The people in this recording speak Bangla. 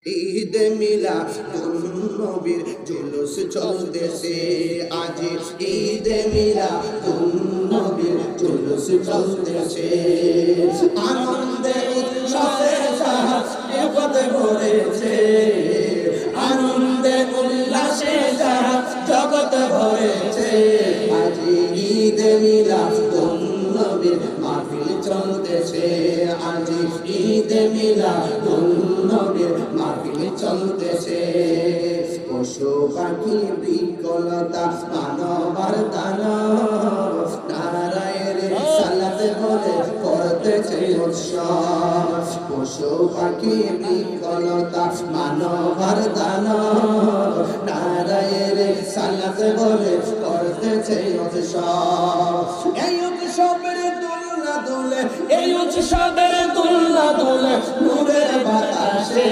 ঈদ মিলাদুন নবীর জুলুস চলতেছে আজ ঈদ মিলাদুন নবীর জুলুস চলতেছে আনন্দে উৎসবে জগতে ভরেছে আনন্দে উল্লাসে জগতে ভরেছে আজ ঈদ মিলাদুন নবীর মাহফিল চলতেছে আজ ঈদ মিলাদুন নবীর মাহফিল চলতেছে পশু পাখি বিকলতা মানবার দানব নারায়ের সালাত বলে করতেছে উৎসব পশু পাখি বিকলতা মানবার দানব নারায়ের সালাত বলে করতেছে উৎসব এই উৎসবের দোলনা দোলে এই উৎসবের দোলনা দোলে নূরের বাতাসে